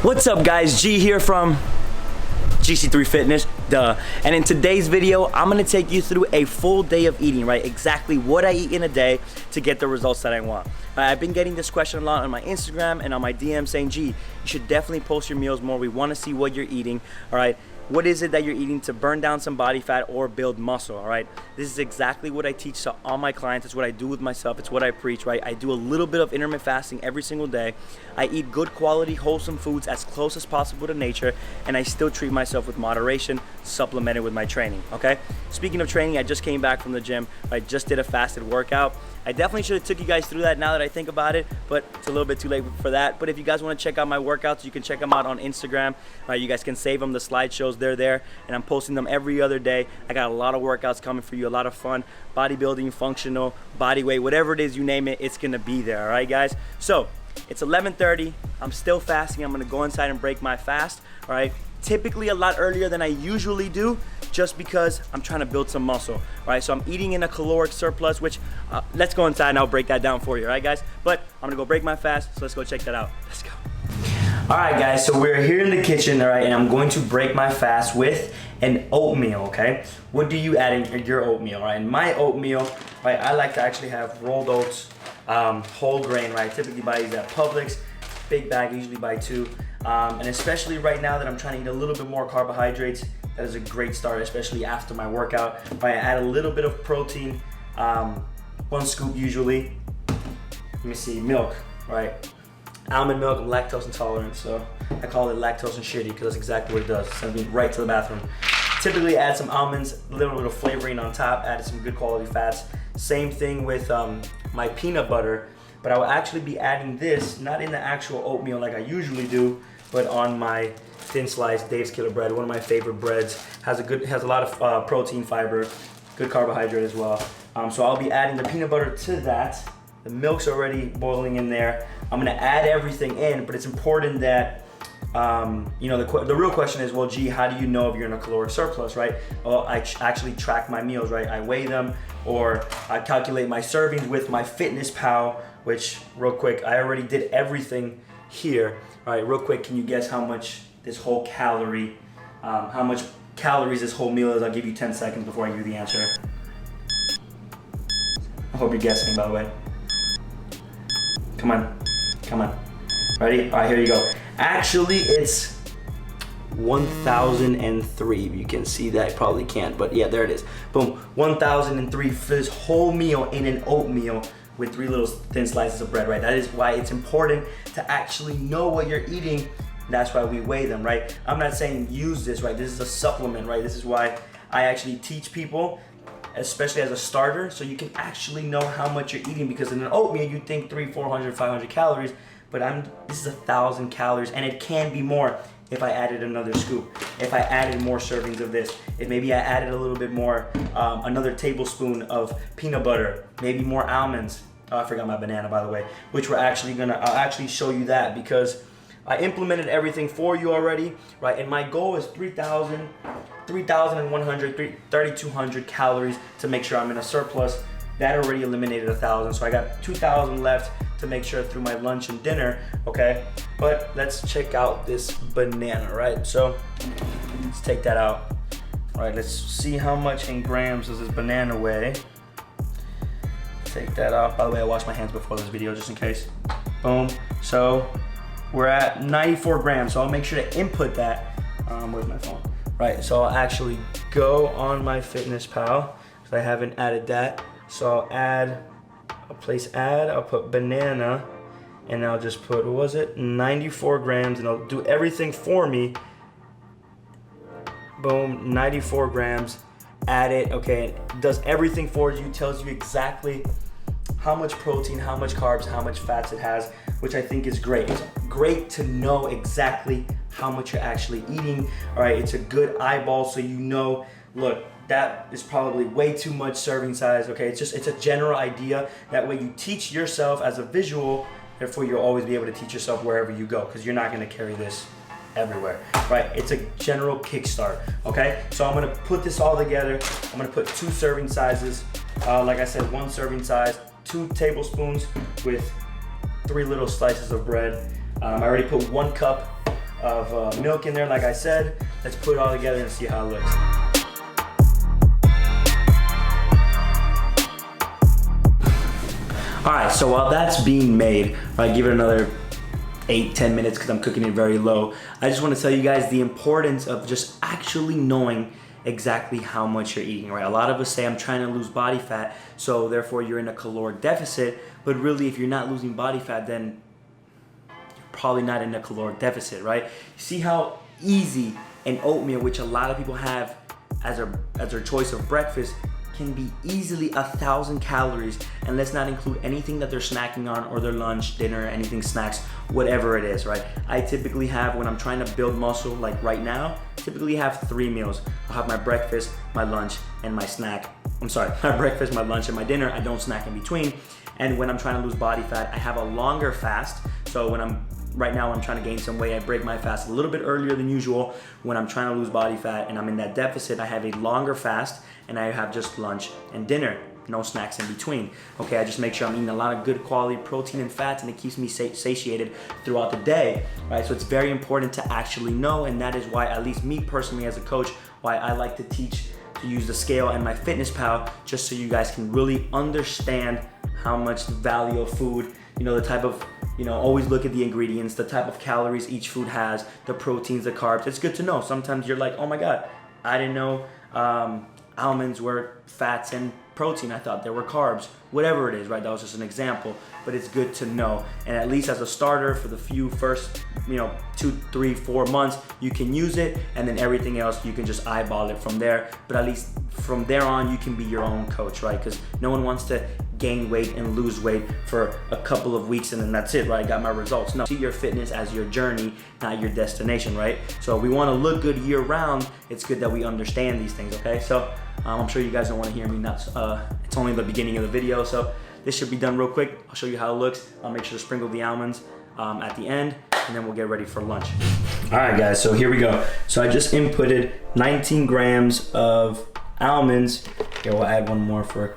What's up guys, G here from GC3 Fitness, duh. And in today's video, I'm gonna take you through a full day of eating, right? Exactly what I eat in a day to get the results that I want. I've been getting this question a lot on my Instagram and on my DM saying, G, you should definitely post your meals more. We wanna see what you're eating, all right? What is it that you're eating to burn down some body fat or build muscle, all right? This is exactly what I teach to all my clients. It's what I do with myself. It's what I preach, right? I do a little bit of intermittent fasting every single day. I eat good quality, wholesome foods as close as possible to nature, and I still treat myself with moderation, supplemented with my training, okay? Speaking of training, I just came back from the gym. I just did a fasted workout. I definitely should have took you guys through that now that I think about it, but it's a little bit too late for that. But if you guys want to check out my workouts, you can check them out on Instagram. You guys can save them, the slideshows, they're there, and I'm posting them every other day. I got a lot of workouts coming for you, a lot of fun, bodybuilding, functional, body weight, whatever it is, you name it, it's gonna be there, all right guys? So, it's 11:30, I'm still fasting. I'm gonna go inside and break my fast, all right? Typically a lot earlier than I usually do, just because I'm trying to build some muscle, all right? So I'm eating in a caloric surplus, which let's go inside and I'll break that down for you, all right guys? But I'm gonna go break my fast, so let's go check that out. Let's go. All right guys, so we're here in the kitchen, all right, and I'm going to break my fast with an oatmeal, okay? What do you add in your oatmeal, right? In my oatmeal, right, I like to actually have rolled oats, whole grain, right? I typically buy these at Publix, big bag, usually buy 2. And especially right now that I'm trying to eat a little bit more carbohydrates, that is a great start, especially after my workout. Right, I add a little bit of protein, 1 scoop usually. Let me see, milk, right? Almond milk, I'm lactose intolerant, so I call it lactose and shitty because that's exactly what it does. It sends me right to the bathroom. Typically add some almonds, a little bit of flavoring on top, added some good quality fats. Same thing with my peanut butter, but I will actually be adding this, not in the actual oatmeal like I usually do, but on my thin slice Dave's Killer Bread, one of my favorite breads. Has a lot of protein, fiber, good carbohydrate as well. So I'll be adding the peanut butter to that. The milk's already boiling in there. I'm gonna add everything in, but it's important that, you know, the real question is, well, gee, how do you know if you're in a caloric surplus, right? Well, I actually track my meals, right? I weigh them, or I calculate my servings with my MyFitnessPal, which, real quick, I already did everything here. All right, real quick, can you guess how much this whole how much calories this whole meal is? I'll give you 10 seconds before I give you the answer. I hope you're guessing, by the way. Come on, come on. Ready? All right, here you go. Actually, it's 1,003. You can see that, probably can't, but yeah, there it is. Boom, 1,003 for this whole meal in an oatmeal with 3 little thin slices of bread, right? That is why it's important to actually know what you're eating. That's why we weigh them, right? I'm not saying use this, right? This is a supplement, right? This is why I actually teach people, especially as a starter, so you can actually know how much you're eating, because in an oatmeal, you think 300, 400, 500 calories, but this is 1,000 calories, and it can be more if I added another scoop, if I added more servings of this, if maybe I added a little bit more, another tablespoon of peanut butter, maybe more almonds. Oh, I forgot my banana, by the way, which I'll actually show you that, because I implemented everything for you already, right? And my goal is 3,100, 3,200 calories to make sure I'm in a surplus. That already eliminated 1,000, so I got 2,000 left to make sure through my lunch and dinner, okay? But let's check out this banana, right? So let's take that out. All right, let's see how much in grams does this banana weigh. Take that off. By the way, I washed my hands before this video just in case. Boom. So we're at 94 grams, so I'll make sure to input that. Where's my phone? Right, so I'll actually go on MyFitnessPal, because I haven't added that. So I'll put banana, and I'll just put, what was it? 94 grams, and I'll do everything for me. Boom, 94 grams, add it, okay, it does everything for you, tells you exactly how much protein, how much carbs, how much fats it has, which I think is great. It's great to know exactly how much you're actually eating. All right, it's a good eyeball, so you know, look, that is probably way too much serving size, okay? It's a general idea. That way you teach yourself as a visual, therefore you'll always be able to teach yourself wherever you go, because you're not gonna carry this everywhere, right? It's a general kickstart, okay? So I'm gonna put this all together. I'm gonna put 2 serving sizes. Like I said, 1 serving size, 2 tablespoons with 3 little slices of bread. I already put 1 cup of milk in there, like I said. Let's put it all together and see how it looks. All right, so while that's being made, I give it another 8-10 minutes because I'm cooking it very low. I just want to tell you guys the importance of just actually knowing exactly how much you're eating, right? A lot of us say I'm trying to lose body fat, so therefore you're in a caloric deficit, but really if you're not losing body fat, then you're probably not in a caloric deficit, right? You see how easy an oatmeal, which a lot of people have as their choice of breakfast, can be easily 1,000 calories, and let's not include anything that they're snacking on or their lunch, dinner, anything snacks, whatever it is, right? I typically have, when I'm trying to build muscle, like right now, typically have 3 meals. I'll have my breakfast, my lunch, and my snack. I'm sorry, my breakfast, my lunch, and my dinner. I don't snack in between. And when I'm trying to lose body fat, I have a longer fast. So right now I'm trying to gain some weight, I break my fast a little bit earlier than usual. When I'm trying to lose body fat and I'm in that deficit, I have a longer fast and I have just lunch and dinner, no snacks in between. Okay, I just make sure I'm eating a lot of good quality protein and fats, and it keeps me satiated throughout the day, right? So it's very important to actually know, and that is why, at least me personally as a coach, why I like to teach to use the scale and MyFitnessPal, just so you guys can really understand how much the value of food, the type of, always look at the ingredients, the type of calories each food has, the proteins, the carbs. It's good to know. Sometimes you're like, oh my God, I didn't know almonds were fats and protein. I thought there were carbs. Whatever it is, right? That was just an example, but it's good to know. And at least as a starter for the first 2, 3, 4 months, you can use it, and then everything else you can just eyeball it from there. But at least from there on, you can be your own coach, right? Because no one wants to gain weight and lose weight for a couple of weeks and then that's it, right? I got my results. No, see your fitness as your journey, not your destination, right? So if we want to look good year round, it's good that we understand these things, okay? So I'm sure you guys don't want to hear me nuts. It's only the beginning of the video, so this should be done real quick. I'll show you how it looks. I'll make sure to sprinkle the almonds at the end, and then we'll get ready for lunch. All right, guys, so here we go. So I just inputted 19 grams of almonds. Here, we'll add one more for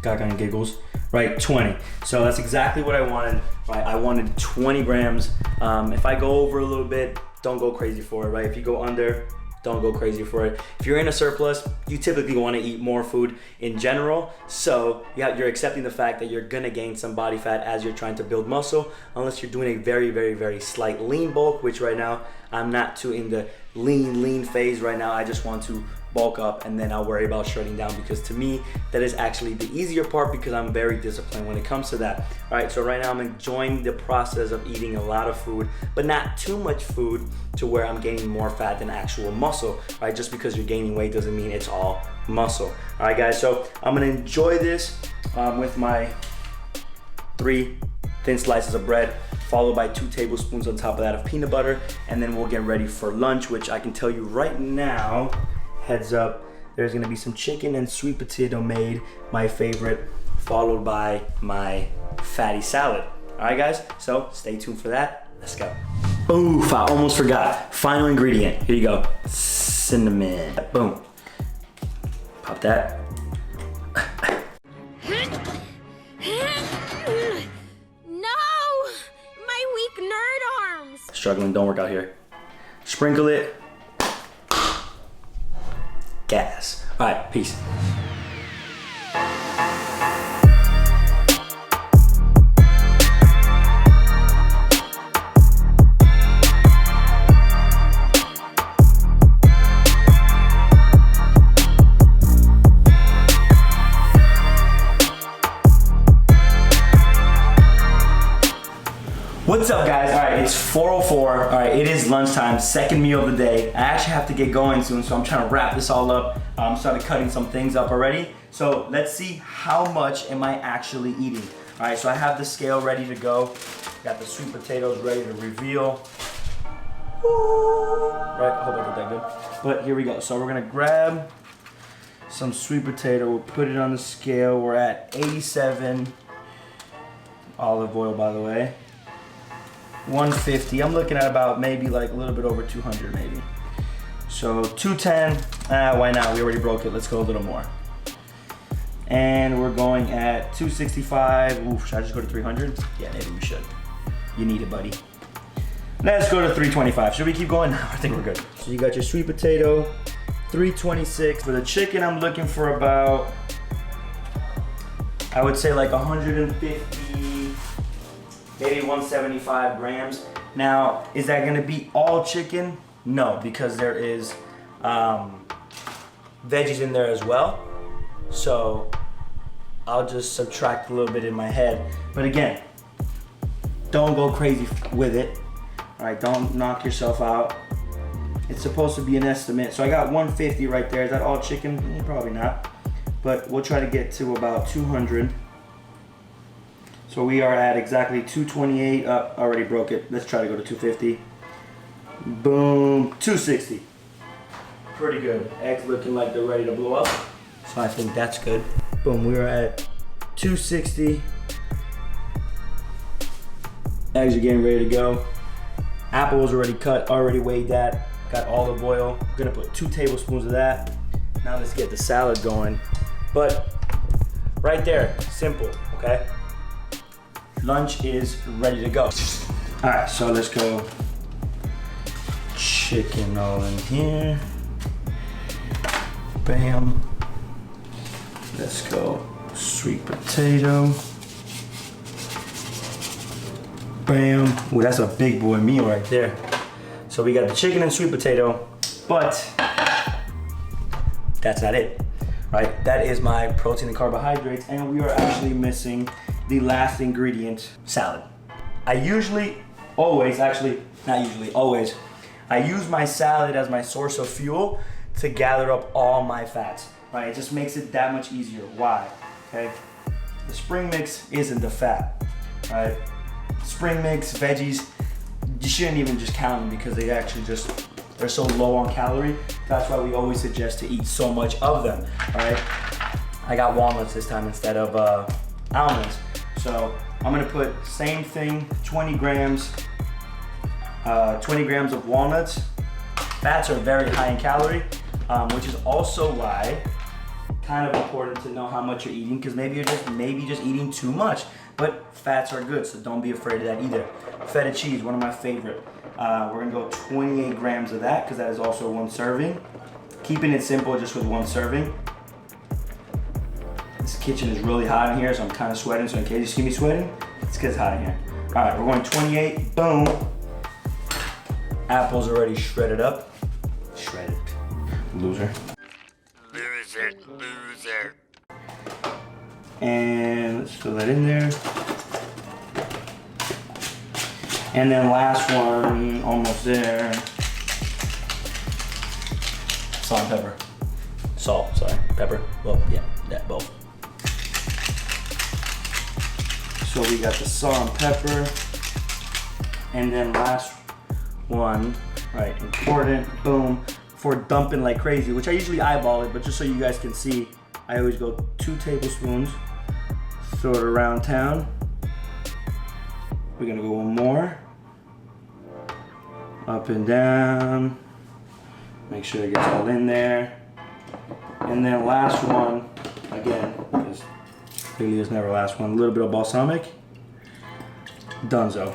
gaga and giggles, right? 20. So that's exactly what I wanted, right? I wanted 20 grams. If I go over a little bit, don't go crazy for it, right? If you go under, don't go crazy for it. If you're in a surplus, you typically want to eat more food in general. So you're accepting the fact that you're gonna gain some body fat as you're trying to build muscle, unless you're doing a very, very, very slight lean bulk, which right now I'm not too in the lean phase right now. I just want to bulk up, and then I'll worry about shredding down, because to me that is actually the easier part, because I'm very disciplined when it comes to that. All right, so right now I'm enjoying the process of eating a lot of food, but not too much food to where I'm gaining more fat than actual muscle, right? Just because you're gaining weight doesn't mean it's all muscle. All right, guys, so I'm gonna enjoy this with my 3 thin slices of bread, followed by 2 tablespoons on top of that of peanut butter, and then we'll get ready for lunch, which I can tell you right now, heads up, there's gonna be some chicken and sweet potato made, my favorite, followed by my fatty salad. All right, guys, so stay tuned for that. Let's go. Oof, I almost forgot. Final ingredient, here you go. Cinnamon, boom. Pop that. No, my weak nerd arms. Struggling, don't work out here. Sprinkle it. Gas. All right, peace. What's up, guys? All right, it's 4:04. All right, it is lunchtime, second meal of the day. I actually have to get going soon, so I'm trying to wrap this all up. Started cutting some things up already. So let's see how much am I actually eating. All right, so I have the scale ready to go. Got the sweet potatoes ready to reveal. Woo! Right, I hope I did that good. But here we go. So we're gonna grab some sweet potato. We'll put it on the scale. We're at 87. Olive oil, by the way. 150. I'm looking at about maybe like a little bit over 200 maybe. So 210, why not? We already broke it. Let's go a little more. And we're going at 265. Oof, should I just go to 300? Yeah, maybe we should. You need it, buddy. Let's go to 325. Should we keep going? No, I think we're good. So you got your sweet potato, 326. For the chicken, I'm looking for about, I would say like 150, maybe 175 grams. Now, is that gonna be all chicken? No, because there is veggies in there as well. So I'll just subtract a little bit in my head. But again, don't go crazy with it. All right, don't knock yourself out. It's supposed to be an estimate. So I got 150 right there. Is that all chicken? Probably not. But we'll try to get to about 200. So we are at exactly 228. Already broke it. Let's try to go to 250. Boom, 260. Pretty good. Eggs looking like they're ready to blow up. So I think that's good. Boom, we are at 260. Eggs are getting ready to go. Apples already cut, already weighed that. Got olive oil. I'm gonna put 2 tablespoons of that. Now let's get the salad going. But right there, simple, okay? Lunch is ready to go. All right, so let's go. Chicken all in here. Bam. Let's go. Sweet potato. Bam. Ooh, that's a big boy meal right there. So we got the chicken and sweet potato, but that's not it, right? That is my protein and carbohydrates, and we are actually missing the last ingredient, salad. I usually, always, actually, not usually, always, I use my salad as my source of fuel to gather up all my fats, right? It just makes it that much easier. Why? Okay? The spring mix isn't the fat, right? Spring mix, veggies, you shouldn't even just count them because they actually just, they're so low on calorie. That's why we always suggest to eat so much of them, right? I got walnuts this time instead of almonds. So I'm gonna put same thing, 20 grams of walnuts. Fats are very high in calorie, which is also why kind of important to know how much you're eating, because maybe you're just eating too much. But fats are good, so don't be afraid of that either. Feta cheese, one of my favorite. We're gonna go 28 grams of that, because that is also 1 serving. Keeping it simple, just with 1 serving. This kitchen is really hot in here, so I'm kind of sweating. So in case you see me sweating, it's because it's hot in here. All right, we're going 28, boom. Apples already shredded up. Shredded, loser. Loser, loser. And let's fill that in there. And then last one, almost there. Salt and pepper. Salt, sorry, pepper. Well, yeah, that both. So we got the salt and pepper. And then last one, right, important, boom, for dumping like crazy, which I usually eyeball it, but just so you guys can see, I always go 2 tablespoons, throw it around town. We're gonna go 1 more. Up and down. Make sure it gets all in there. And then last one, again, because clearly there's never last one, a little bit of balsamic. Dunzo.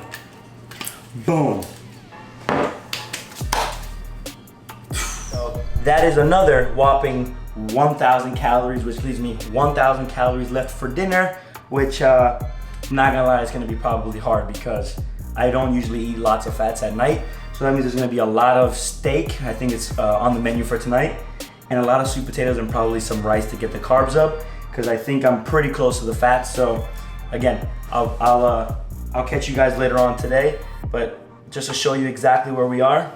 Boom. So that is another whopping 1,000 calories, which leaves me 1,000 calories left for dinner, which I'm not gonna lie, it's gonna be probably hard because I don't usually eat lots of fats at night. So that means there's gonna be a lot of steak. I think it's on the menu for tonight, and a lot of sweet potatoes and probably some rice to get the carbs up, because I think I'm pretty close to the fats. So again, I'll catch you guys later on today, but just to show you exactly where we are,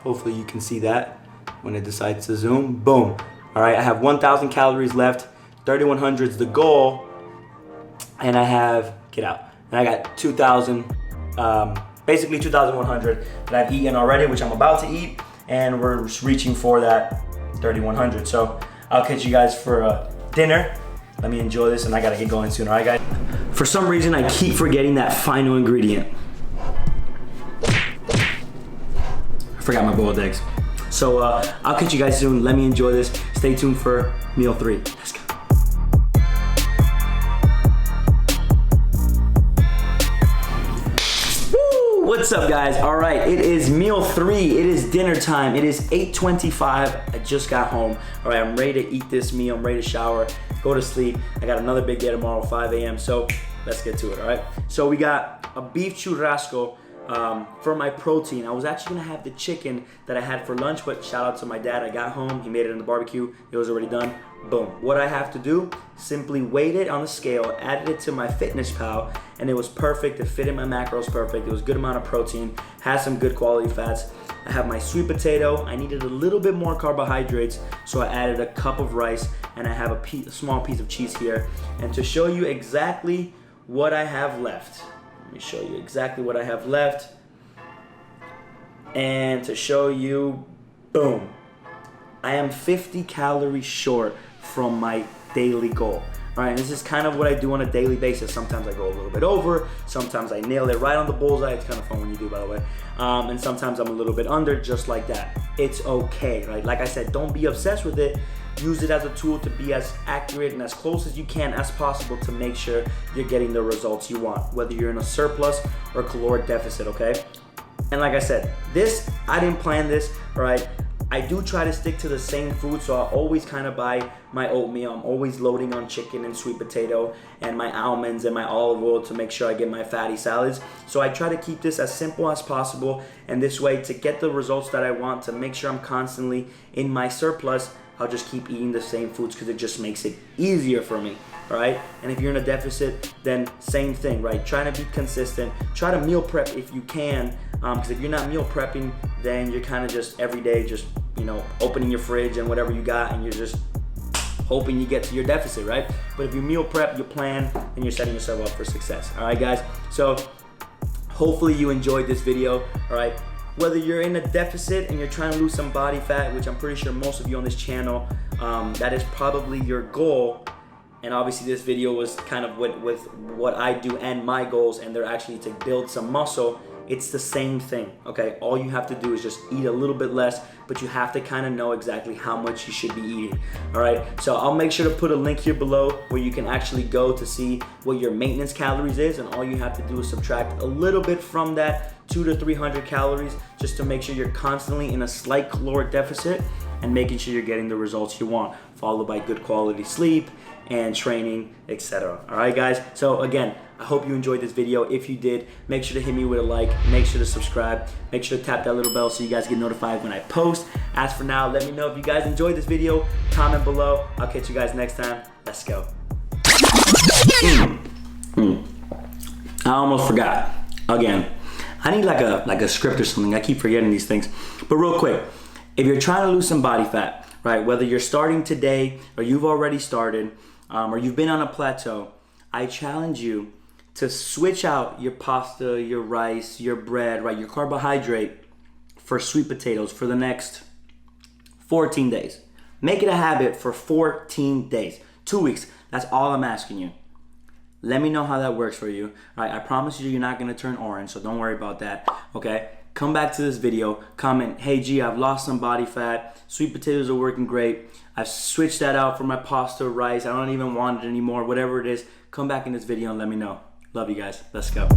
hopefully you can see that when it decides to zoom, boom. All right, I have 1,000 calories left, 3,100 is the goal, and I have, get out, and I got 2,000, basically 2,100 that I've eaten already, which I'm about to eat, and we're reaching for that 3,100. So I'll catch you guys for dinner. Let me enjoy this, and I gotta get going soon, all right guys? For some reason, I keep forgetting that final ingredient. I forgot my boiled eggs. So I'll catch you guys soon. Let me enjoy this. Stay tuned for meal 3. Let's go. Woo! What's up, guys? All right, it is meal 3. It is dinner time. It is 8:25. I just got home. All right, I'm ready to eat this meal. I'm ready to shower, go to sleep. I got another big day tomorrow, 5 a.m. So let's get to it, all right? So we got a beef churrasco for my protein. I was actually gonna have the chicken that I had for lunch, but shout out to my dad. I got home, he made it in the barbecue. It was already done. Boom. What I have to do, simply weighed it on the scale, added it to my FitnessPal, and it was perfect. It fit in my macros perfect. It was a good amount of protein, had some good quality fats. I have my sweet potato. I needed a little bit more carbohydrates, so I added a cup of rice, and I have a small piece of cheese here. And to show you exactly what I have left, let me show you exactly what I have left. And to show you, boom, I am 50 calories short from my daily goal. All right, and this is kind of what I do on a daily basis. Sometimes I go a little bit over, sometimes I nail it right on the bullseye. It's kind of fun when you do, by the way. And sometimes I'm a little bit under, just like that. It's okay, right? Like I said, don't be obsessed with it. Use it as a tool to be as accurate and as close as you can as possible to make sure you're getting the results you want, whether you're in a surplus or caloric deficit, okay? And like I said, I didn't plan this, all right? I do try to stick to the same food, so I always kind of buy my oatmeal. I'm always loading on chicken and sweet potato and my almonds and my olive oil to make sure I get my fatty salads. So I try to keep this as simple as possible, and this way, to get the results that I want, to make sure I'm constantly in my surplus, I'll just keep eating the same foods because it just makes it easier for me, all right? And if you're in a deficit, then same thing, right? Try to be consistent. Try to meal prep if you can, because if you're not meal prepping, then you're kind of just every day just, you know, opening your fridge and whatever you got, and you're just hoping you get to your deficit, right? But if you meal prep, you plan, and you're setting yourself up for success, all right, guys? So hopefully you enjoyed this video, all right? Whether you're in a deficit and you're trying to lose some body fat, which I'm pretty sure most of you on this channel, that is probably your goal. And obviously this video was kind of with what I do and my goals, and they're actually to build some muscle. It's the same thing, okay? All you have to do is just eat a little bit less, but you have to kind of know exactly how much you should be eating, all right? So I'll make sure to put a link here below where you can actually go to see what your maintenance calories is, and all you have to do is subtract a little bit from that, 200 to 300 calories, just to make sure you're constantly in a slight caloric deficit and making sure you're getting the results you want, followed by good quality sleep and training, etc. All right, guys? So again, I hope you enjoyed this video. If you did, make sure to hit me with a like, make sure to subscribe, make sure to tap that little bell so you guys get notified when I post. As for now, let me know if you guys enjoyed this video, comment below. I'll catch you guys next time. Let's go. I almost forgot. Again, I need like a script or something. I keep forgetting these things. But real quick, if you're trying to lose some body fat, right, whether you're starting today or you've already started, or you've been on a plateau, I challenge you to switch out your pasta, your rice, your bread, right, your carbohydrate for sweet potatoes for the next 14 days. Make it a habit for 14 days, 2 weeks. That's all I'm asking you. Let me know how that works for you. All right, I promise you, you're not gonna turn orange, so don't worry about that, okay? Come back to this video, comment, hey G, I've lost some body fat, sweet potatoes are working great, I've switched that out for my pasta, rice, I don't even want it anymore, whatever it is, come back in this video and let me know. Love you guys, let's go.